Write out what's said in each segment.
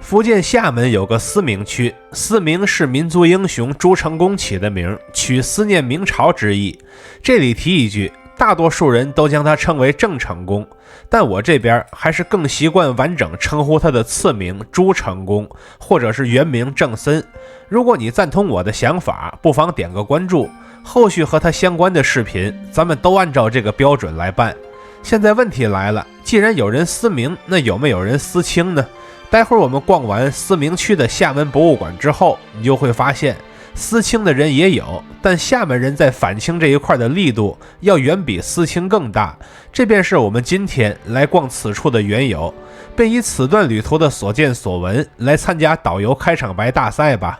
福建廈門有個思明區，思明是民族英雄朱成功起的名，取思念明朝之意。這裡提一句，大多數人都將他稱為鄭成功，但我這邊還是更習慣完整稱呼他的次名朱成功，或者是原名鄭森。如果你贊同我的想法，不妨點個關注，後續和他相關的視頻咱們都按照這個標準來辦。現在問題來了，既然有人思明，那有没有人思清呢？待會儿我們逛完思明區的廈門博物館之後，你就會發現思清的人也有，但廈門人在反清這一塊的力度要遠比思清更大。這便是我們今天來逛此處的缘由，便以此段旅途的所見所聞來參加導遊開場白大賽吧。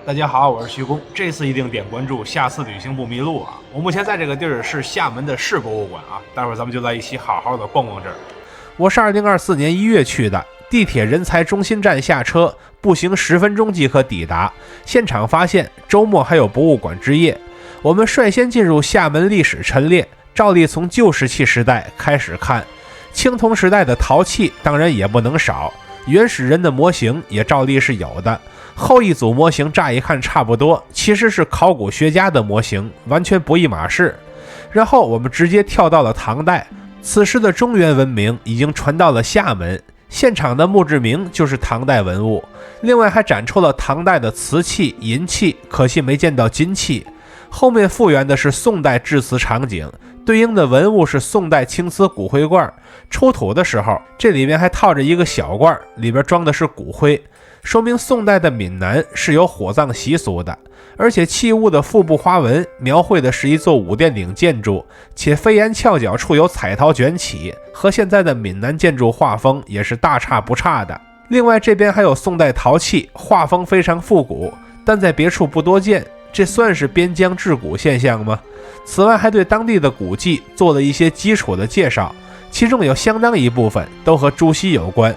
大家好，我是徐工，這次一定點關注，下次旅行不迷路啊！我目前在这個地兒是廈門的市博物館啊，待會兒咱們就來一起好好的逛逛這兒。我是2024年1月去的。地鐵人才中心站下車，步行10分鐘即可抵達。現場發現周末還有博物館之夜。我們率先進入廈門歷史陳列，照例從舊石器時代開始看。青銅時代的陶器當然也不能少，原始人的模型也照例是有的。後一組模型乍一看差不多，其實是考古學家的模型，完全不一碼事。然後我們直接跳到了唐代，此時的中原文明已經傳到了廈門。現場的墓志銘就是唐代文物，另外還展出了唐代的瓷器、银器，可惜沒見到金器。後面復原的是宋代制瓷場景，對應的文物是宋代青瓷骨灰罐。出土的时候，這裡面還套着一個小罐，裡邊裝的是骨灰，說明宋代的閩南是有火葬習俗的。而且器物的腹部花紋描繪的是一座五殿頂建築，且飞檐翹角處有彩陶卷起，和現在的閩南建築畫風也是大差不差的。另外這邊還有宋代陶器，畫風非常復古，但在別處不多見，這算是邊疆治古現象嗎？此外還對當地的古蹟做了一些基礎的介紹，其中有相當一部分都和朱熹有關，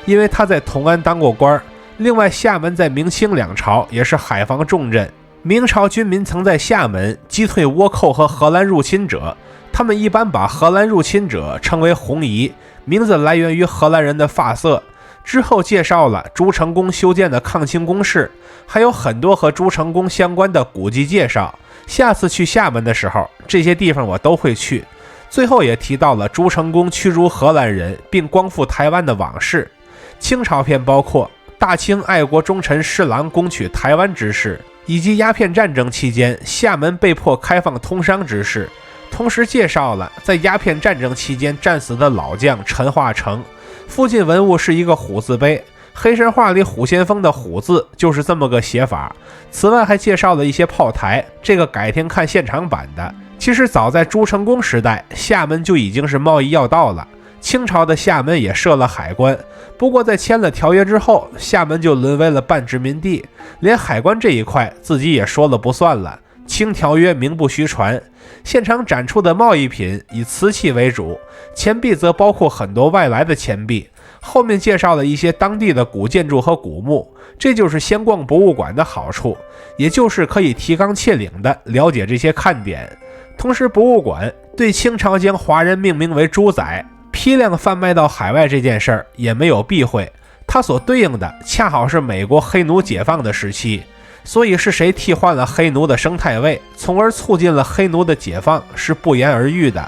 因為他在同安當過官。另外廈門在明清两朝也是海防重镇，明朝军民曾在廈門擊退倭寇和荷蘭入侵者，他們一般把荷蘭入侵者稱為紅夷，名字來源於荷蘭人的髮色。之後介紹了朱成功修建的抗清工事，還有很多和朱成功相關的古蹟介紹。下次去廈门的時候，這些地方我都會去。最後也提到了朱成功驅逐荷蘭人並光復台灣的往事。清朝篇包括大清愛國忠臣施琅攻取台灣之事，以及鴉片戰爭期間廈門被迫開放通商之事，同時介紹了在鴉片戰爭期間戰死的老將陳化成。附近文物是一個虎字碑，黑神話裡虎先鋒的虎字就是這麼個寫法。此外還介紹了一些炮台，這個改天看現場版的。其實早在朱成功時代，廈門就已經是貿易要道了。清朝的廈門也設了海關，不過在簽了條約之後，廈門就淪為了半殖民地，連海關這一塊自己也說了不算了。清條約名不虛傳。現場展出的貿易品以瓷器為主，錢幣則包括很多外來的錢幣。後面介紹了一些当地的古建築和古墓，這就是先逛博物館的好處，也就是可以提綱挈領的了解這些看點。同時博物館對清朝將華人命名為豬仔，批量販賣到海外這件事兒也沒有避諱，它所對應的恰好是美國黑奴解放的時期，所以是誰替換了黑奴的生態位，從而促進了黑奴的解放是不言而喻的。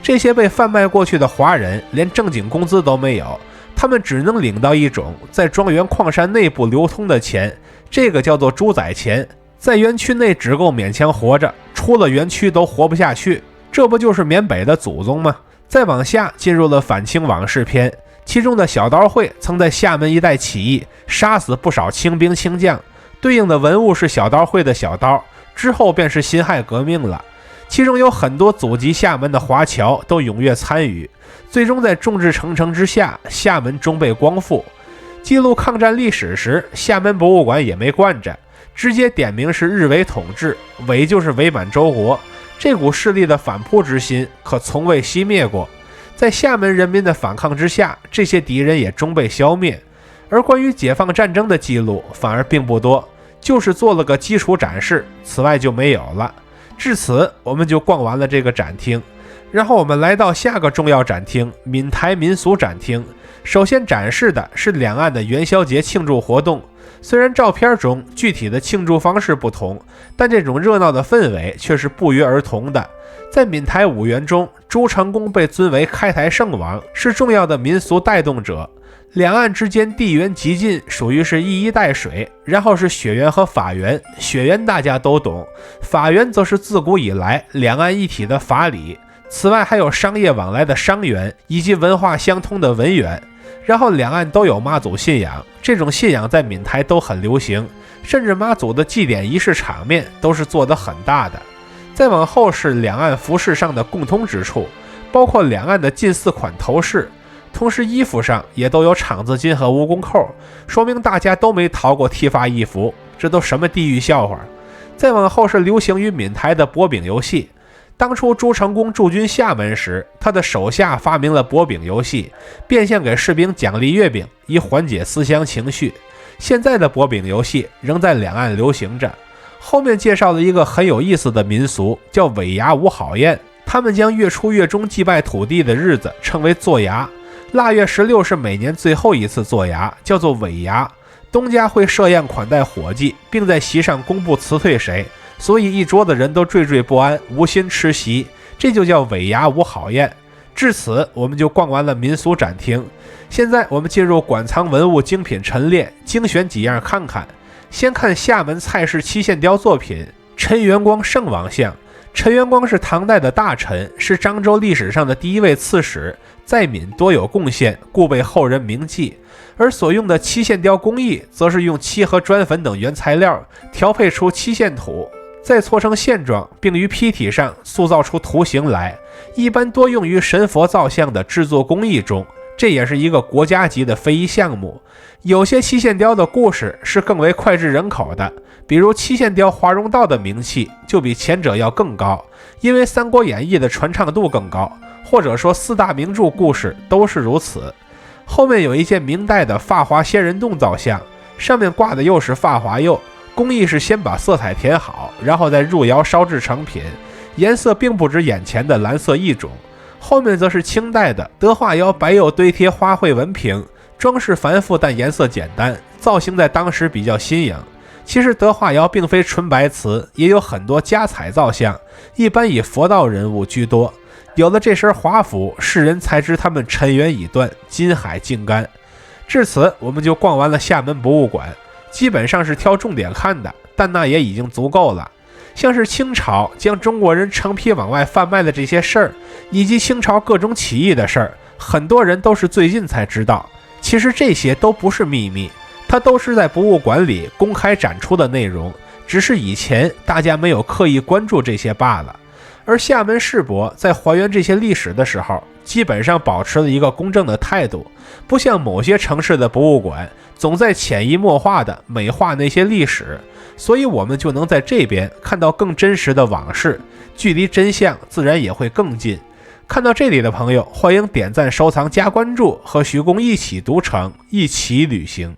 這些被販賣過去的華人連正經工資都沒有，他們只能領到一種在莊園礦山內部流通的錢，這個叫做豬仔錢，在園區內只夠勉強活着，出了園區都活不下去，這不就是緬北的祖宗嗎？再往下進入了反清往事篇，其中的小刀會曾在廈門一帶起義，殺死不少清兵清將，對應的文物是小刀會的小刀，之後便是辛亥革命了。其中有很多祖籍廈門的華僑都踴躍參與，最終在眾志成城之下，廈門終被光復。記錄抗戰歷史時，廈門博物館也沒慣着，直接點名是日偽統治，偽就是偽滿洲國，這股勢力的反撲之心可從未熄滅過。在廈門人民的反抗之下，這些敵人也終被消滅。而關於解放戰爭的記錄反而並不多，就是做了個基礎展示，此外就沒有了。至此我們就逛完了這個展廳，然後我們來到下個重要展廳——閩台民俗展廳。首先展示的是兩岸的元宵節慶祝活动，雖然照片中具體的慶祝方式不同，但這種熱鬧的氛圍卻是不約而同的。在閩台五員中，朱成功被尊為開台聖王，是重要的民俗帶動者。兩岸之間地緣極近，屬於是一衣帶水，然後是血緣和法緣。血緣大家都懂，法緣則是自古以來兩岸一體的法理。此外還有商業往來的商緣，以及文化相通的文緣。然後兩岸都有媽祖信仰，這種信仰在閩台都很流行，甚至媽祖的祭典儀式場面都是做得很大的。再往後是兩岸服飾上的共通之處，包括两岸的近似款頭飾，同時衣服上也都有厂子金和蜈蚣扣，說明大家都沒逃過剃髮衣服，這都什麼地獄笑話。再往後是流行於閩台的薄餅遊戲，當初朱成功駐軍廈門時，他的手下發明了薄餅遊戲，變相給士兵獎勵月餅，以緩解思鄉情緒。現在的薄餅遊戲仍在兩岸流行着。後面介紹了一個很有意思的民俗，叫尾牙五好宴。他們將月初月中祭拜土地的日子稱為做牙，臘月16是每年最後一次做牙，叫做尾牙。東家會設宴款待夥計，並在席上公布辭退誰，所以一桌的人都惴惴不安，無心吃席，這就叫尾牙五好宴。至此我們就逛完了民俗展廳，現在我們進入館藏文物精品陳列，精選幾樣看看。先看廈門蔡氏漆線雕作品陳元光聖王像。陈元光是唐代的大臣，是漳州歷史上的第一位刺史，在闽多有貢獻，故被後人铭記。而所用的漆線雕工藝則是用漆和磚粉等原材料調配出漆線土，再搓成線狀，並於坯體上塑造出圖形來，一般多用於神佛造像的制作工藝中，這也是一個國家級的非遗項目。有些漆線雕的故事是更為膾炙人口的，比如漆線雕华容道的名气就比前者要更高，因為《三國演義》的傳唱度更高，或者說四大名著故事都是如此。後面有一件明代的法华仙人洞造像，上面挂的又是法华釉，工藝是先把色彩填好，然後再入窑燒制成品，顏色并不止眼前的蓝色一種。後面則是清代的德化窑白釉堆貼花卉紋屏，裝飾繁複但顏色簡單，造型在當時比較新穎。其實德化窑並非純白瓷，也有很多加彩造像，一般以佛道人物居多。有了這身华服，世人才知他們塵緣已斷，金海盡乾。至此我們就逛完了廈門博物館，基本上是挑重點看的，但那也已經足夠了。像是清朝將中國人成批往外販賣的這些事兒，以及清朝各種起義的事兒，很多人都是最近才知道。其實這些都不是秘密，它都是在博物館裡公開展出的內容，只是以前大家沒有刻意關注這些罷了。而廈門世博在還原這些歷史的時候，基本上保持了一個公正的態度，不像某些城市的博物馆總在潛移默化地美化那些歷史，所以我們就能在這邊看到更真實的往事，距離真相自然也會更近。看到這裡的朋友，歡迎點讚、收藏、加關注，和徐公一起讀城，一起旅行。